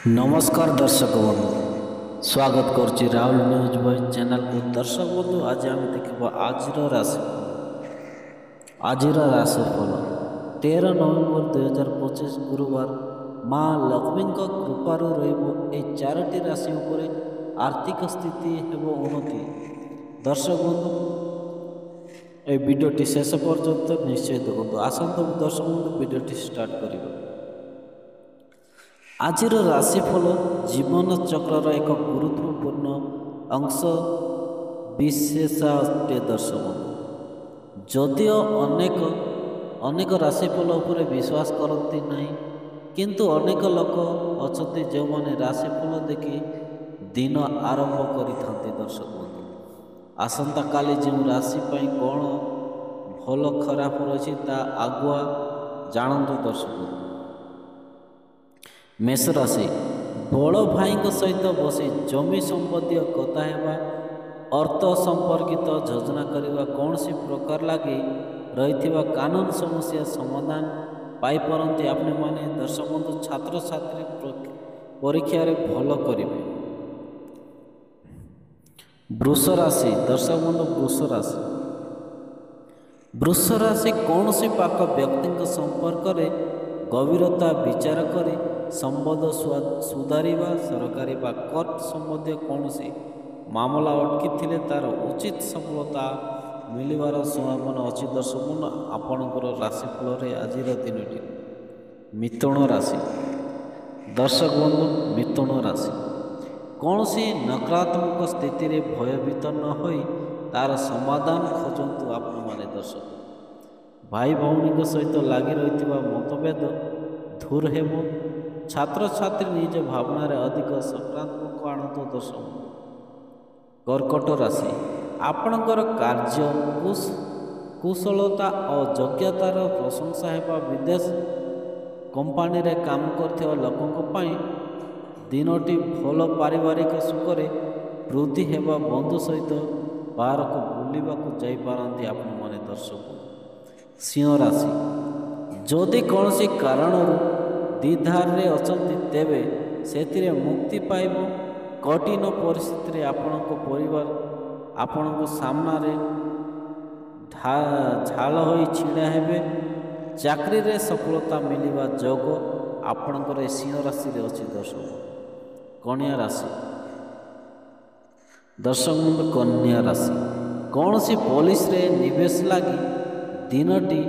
नमस्कार दर्शक बंधु स्वागत करुच्ची राहुल न्यूज वॉइस चैनल को। दर्शक बंधु आज आम देखा आज राशिफल 13 नवेम्बर 2025 गुरुवार माँ लक्ष्मी कृपार चारोटी राशि उपर आर्थिक स्थिति हेब उन्नति। दर्शक बंधु ये भिडियोटी शेष पर्यंत निश्चय देखो। आसत दर्शक बंधु भिडियोटी स्टार्ट करवा। आजिर राशिफल जीवन चक्रर एक गुरुत्वपूर्ण अंश विशेष अटे। दर्शक जदिओ अनेक राशिफल उपर विश्वास करती नहीं, किंतु अनेक लोक अच्छा जो मैंने राशिफल देखि दिन आरंभ करिथांती। दर्शक बंधु आसंता काली जो राशि कौन भल खराब रही आगुआ जानतु। दर्शक बंधु मेष राशि बड़ भाई सहित बसी जमी संबंधी कथा हेबा, अर्थ संपर्कित योजना करने कौन सी प्रकार लगी रही कानून समस्या समाधान पाई पारती आपने माने। दर्शक बंधु छात्र छात्री परीक्षा रे भल करेंगे। वृष राशि दर्शक बंधु वृष राशि कौन सी पाक व्यक्ति संपर्क रे गभीरता विचार करी संबंध सुधारिबा, सरकारी बा कोर्ट संबंधी कौन सी मामला अटकी थिले तार उचित सफलता मिलवार संभावना अच्छी। दर्शक बंधु आपणकर राशिफल आज दिनटी मिथुन राशि। दर्शक बंधु मिथुन राशि कौन सी नकारात्मक स्थिति रे भयभीत न होई तार समाधान खोजतु आपण माने। दर्शक भाई भौणी सहित लगी रही मतभेद दूर हेबो। छात्र छात्री निज भावना रे अधिक सकारात्मक आणतु। दर्शक कर्कट राशि आपणकर कार्य कुशलता और योग्यतार प्रशंसा हेबा, विदेश कंपानी रे काम करथिबा लोकंक पई दिनटी भल पारिवारिक सुखरे वृद्धि हेबा, बंधु सहित बाहर को बुलवाक जाई पारंती आपण माने। दर्शक सिंह राशि जदि कौन सी कारण द्विधार रे अचंती तेबे सेतिरे मुक्ति पाइब। कठिन परिस्थिति रे आपणक परिवार आपणक सामना रे झाल होई छिड़ा हेबे। चाकरी रे सफलता मिलिबा जोग आपणकर सिंह राशि रे अछि। दर्शक कन्या राशि दर्शक कन्या राशि कौन सी पॉलिस रे निवेश लगी दिनटी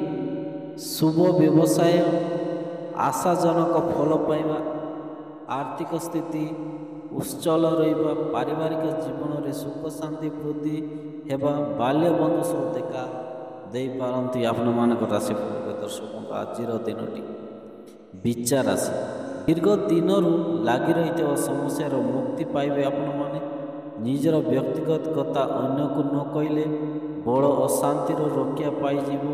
शुभ व्यवसाय आशाजनक फल पाइबा, आर्थिक स्थिति उच्चल रहिबा, पारिवारिक जीवन रे सुख शांति वृद्धि हेबा, बाल्य बंधु सब देखा दे पारंती आपण मानक राशिफल। दर्शक आज दिनटी विचार राशि दीर्घ दिन लगी रही समस्यार मुक्ति पाइबे आपण माने। निजर व्यक्तिगत कथा अन्य को न कहले बड़ अशांतिर रक्षा पाइजिबो।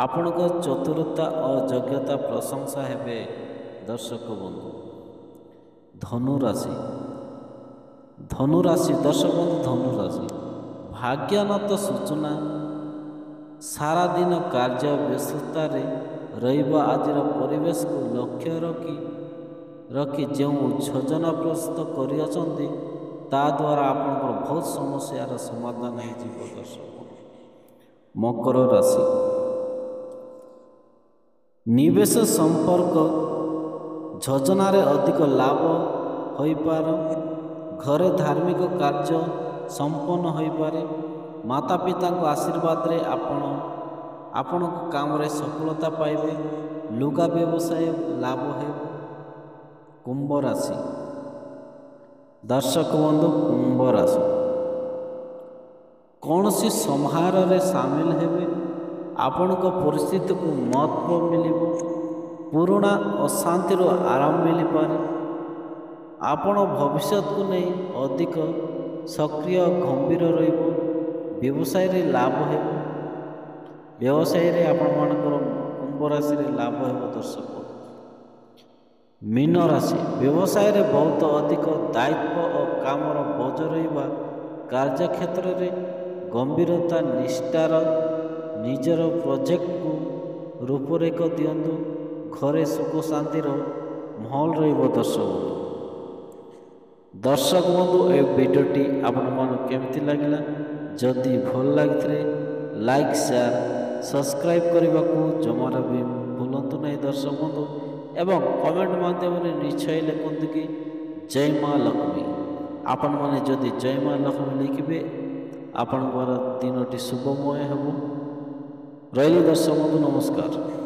आपणक चतुरता और योग्यता प्रशंसा हेबे। दर्शक बंधु धनु राशि दर्शक बंधु धनु राशि भाग्यनत सूचना सारा दिन कार्य व्यस्तता रे रहिबा। आजिर परिवेश को लक्ष्य रखी जो योजना प्रस्तुत करियछंती ता द्वारा आपणकर बहुत समस्यार समाधान हो। दर्शक मकर राशि निवेश संपर्क योजना रे अधिक लाभ होई पार। घरे धार्मिक कार्य संपन्न होई पारे। माता पिता को आशीर्वाद रे आपण काम रे सफलता पाइबे। लुगा व्यवसाय लाभ है। कुंभ राशि दर्शक बंधु कुंभ राशि कौन सी संहार रे शामिल हेबे। आपण को परिस्थिति को महत्व मिलिबो। पुराना अशांतिर आराम मिल पारे। आपण भविष्य को नहीं अधिक सक्रिय गंभीर रहिबो। व्यवसाय रे लाभ हेबो। व्यवसाय रे आपण मानकर कुंभ राशि रे लाभ हेबो। दर्शक मीन राशि व्यवसाय रे बहुत अधिक दायित्व और कामर बोझ रहिबा। कार्य क्षेत्र रे गंभीरता निष्ठार निजर प्रोजेक्ट को रूपरेख दियंतु। घरे सुख शांतिर माहौल रहिबो। दर्शक दर्शक बंधु ए भिडियोटी आपण मन केमती लागला जदि भल लगी लाइक शेयर सब्सक्राइब करने को जमार भी भूलु नहीं दर्शक बंधु एवं कमेंट माध्यम निश्चय लिखते कि जय माँ लक्ष्मी आपण मैंने जदि जय माँ लक्ष्मी लिखे आपण द्वारा दिनटी शुभमय हेब रही दर्शक बंधु नमस्कार।